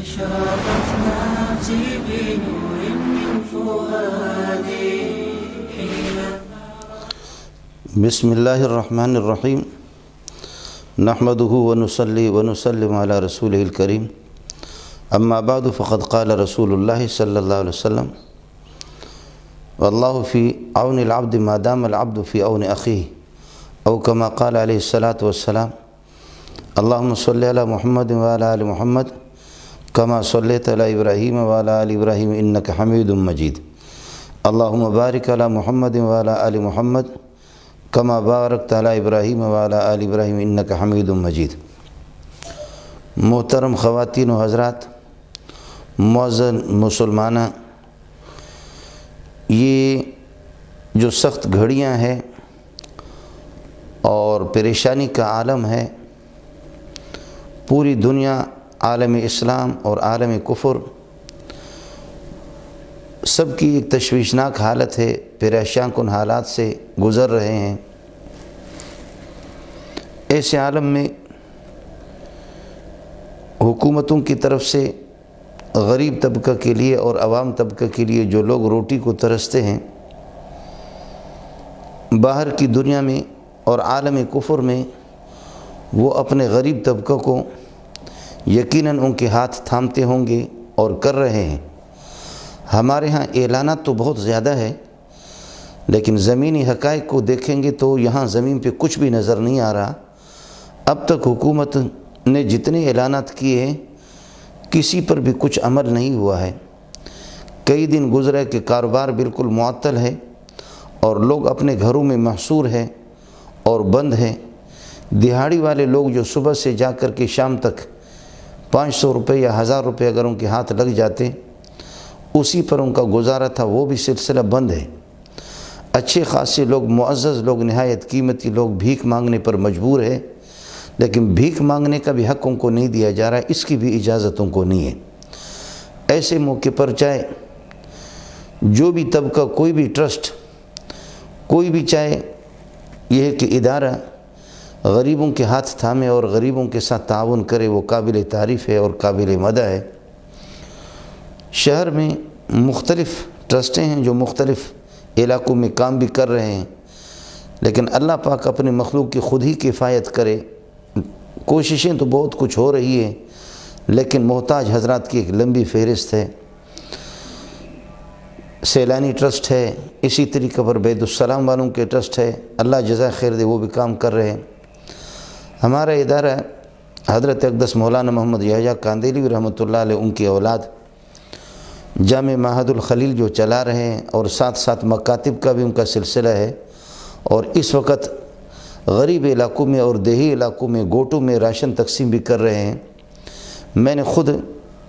أشرقت نفسي بنور من فؤادي حين بسم الله الرحمن الرحيم نحمده ونصلي ونسلم على رسوله الكريم أما بعد فقد قال رسول الله صلى الله عليه وسلم والله في عون العبد ما دام العبد في عون أخيه أو كما قال عليه الصلاة والسلام اللهم صل على محمد وعلى آل محمد كما صليت على إبراهيم وعلى آل إبراهيم إنك حميد مجيد اللهم بارك على محمد وعلى آل محمد كما باركت على إبراهيم وعلى آل إبراهيم إنك حميد مجيد۔ محترم خواتین و حضرات، معزز مسلمانہ، یہ جو سخت گھڑیاں ہیں اور پریشانی کا عالم ہے، پوری دنیا عالم اسلام اور عالم کفر سب کی ایک تشویشناک حالت ہے، پریشان کن حالات سے گزر رہے ہیں۔ ایسے عالم میں حکومتوں کی طرف سے غریب طبقہ کے لیے اور عوام طبقہ کے لیے جو لوگ روٹی کو ترستے ہیں، باہر کی دنیا میں اور عالم کفر میں وہ اپنے غریب طبقہ کو یقیناً ان کے ہاتھ تھامتے ہوں گے اور کر رہے ہیں۔ ہمارے ہاں اعلانات تو بہت زیادہ ہے، لیکن زمینی حقائق کو دیکھیں گے تو یہاں زمین پہ کچھ بھی نظر نہیں آ رہا۔ اب تک حکومت نے جتنے اعلانات کیے ہیں کسی پر بھی کچھ عمل نہیں ہوا ہے۔ کئی دن گزرے کہ کاروبار بالکل معطل ہے اور لوگ اپنے گھروں میں محصور ہیں اور بند ہیں۔ دہاڑی والے لوگ جو صبح سے جا کر کے شام تک 500 روپے یا 1000 روپے اگر ان کے ہاتھ لگ جاتے اسی پر ان کا گزارا تھا، وہ بھی سلسلہ بند ہے۔ اچھے خاصے لوگ، معزز لوگ، نہایت قیمتی لوگ بھیک مانگنے پر مجبور ہے، لیکن بھیک مانگنے کا بھی حق ان کو نہیں دیا جا رہا ہے، اس کی بھی اجازت ان کو نہیں ہے۔ ایسے موقع پر چاہے جو بھی طبقہ، کوئی بھی ٹرسٹ، کوئی بھی چاہے یہ ہے کہ ادارہ غریبوں کے ہاتھ تھامے اور غریبوں کے ساتھ تعاون کرے، وہ قابل تعریف ہے اور قابل مدح ہے۔ شہر میں مختلف ٹرسٹیں ہیں جو مختلف علاقوں میں کام بھی کر رہے ہیں، لیکن اللہ پاک اپنے مخلوق کی خود ہی کفایت کرے۔ کوششیں تو بہت کچھ ہو رہی ہیں، لیکن محتاج حضرات کی ایک لمبی فہرست ہے۔ سیلانی ٹرسٹ ہے، اسی طریقے پر بید السلام والوں کے ٹرسٹ ہے، اللہ جزائے خیر دے، وہ بھی کام کر رہے ہیں۔ ہمارا ادارہ حضرت اقدس مولانا محمد یحییٰ قاندیلوی رحمۃ اللہ علیہ، ان کی اولاد جامع معہد الخلیل جو چلا رہے ہیں، اور ساتھ ساتھ مکاتب کا بھی ان کا سلسلہ ہے، اور اس وقت غریب علاقوں میں اور دیہی علاقوں میں گوٹوں میں راشن تقسیم بھی کر رہے ہیں۔ میں نے خود،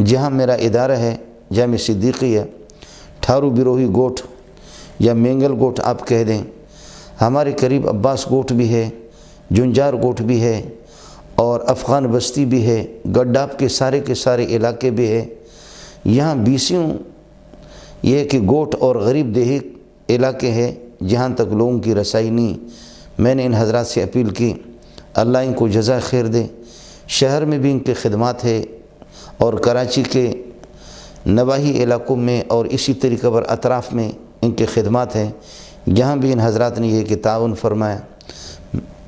جہاں میرا ادارہ ہے جامع صدیقیہ، ٹھارو بروہی گوٹ یا مینگل گوٹ آپ کہہ دیں، ہمارے قریب عباس گوٹ بھی ہے، جنجار گوٹ بھی ہے، اور افغان بستی بھی ہے، گڈاب کے سارے علاقے بھی ہے۔ یہاں بیسیوں یہ کہ گوٹ اور غریب دیہی علاقے ہیں جہاں تک لوگوں کی رسائی نہیں۔ میں نے ان حضرات سے اپیل کی، اللہ ان کو جزائے خیر دے۔ شہر میں بھی ان کے خدمات ہے، اور کراچی کے نواحی علاقوں میں اور اسی طریقے پر اطراف میں ان کے خدمات ہیں، جہاں بھی ان حضرات نے یہ کہ تعاون فرمایا۔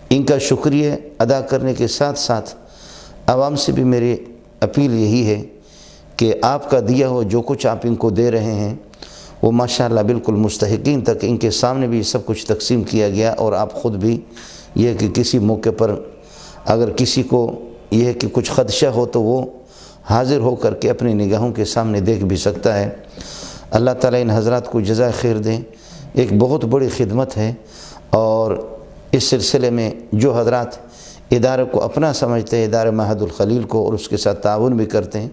ان کا شکریہ ادا کرنے کے ساتھ ساتھ عوام سے بھی میری اپیل یہی ہے کہ آپ کا دیا ہو جو کچھ آپ ان کو دے رہے ہیں وہ ماشاءاللہ بالکل مستحقین تک ان کے سامنے بھی سب کچھ تقسیم کیا گیا، اور آپ خود بھی یہ کہ کسی موقع پر اگر کسی کو یہ کہ کچھ خدشہ ہو تو وہ حاضر ہو کر کے اپنی نگاہوں کے سامنے دیکھ بھی سکتا ہے۔ اللہ تعالیٰ ان حضرات کو جزائے خیر دیں، ایک بہت بڑی خدمت ہے، اور اس سلسلے میں جو حضرات ادارے کو اپنا سمجھتے ہیں، ادارہ معہد الخلیل کو، اور اس کے ساتھ تعاون بھی کرتے ہیں،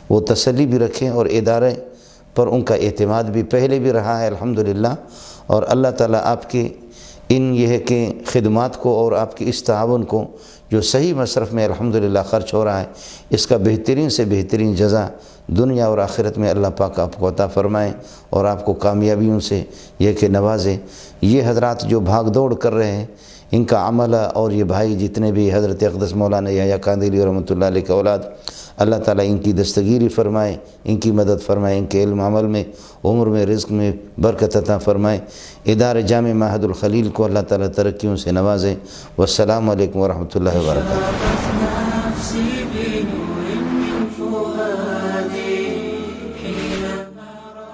وہ تسلی بھی رکھیں، اور ادارے پر ان کا اعتماد بھی پہلے بھی رہا ہے الحمدللہ، اور اللہ تعالیٰ آپ کے ان یہ ہے کہ خدمات کو اور آپ کے اس تعاون کو جو صحیح مصرف میں الحمدللہ خرچ ہو رہا ہے، اس کا بہترین سے بہترین جزا دنیا اور آخرت میں اللہ پاک آپ کو عطا فرمائے، اور آپ کو کامیابیوں سے یہ کہ نوازے۔ یہ حضرات جو بھاگ دوڑ کر رہے ہیں، ان کا عملہ، اور یہ بھائی جتنے بھی حضرت اقدس مولانا یحییٰ قاندیلوی رحمۃ اللہ علیہ کے اولاد، اللہ تعالیٰ ان کی دستگیری فرمائے، ان کی مدد فرمائے، ان کے علم عمل میں، عمر میں، رزق میں برکت عطا فرمائے۔ ادارہ جامع معہد الخلیل کو اللہ تعالیٰ ترقیوں سے نوازے۔ والسلام علیکم ورحمۃ اللہ وبرکاتہ۔ نفسي بنور من فؤادي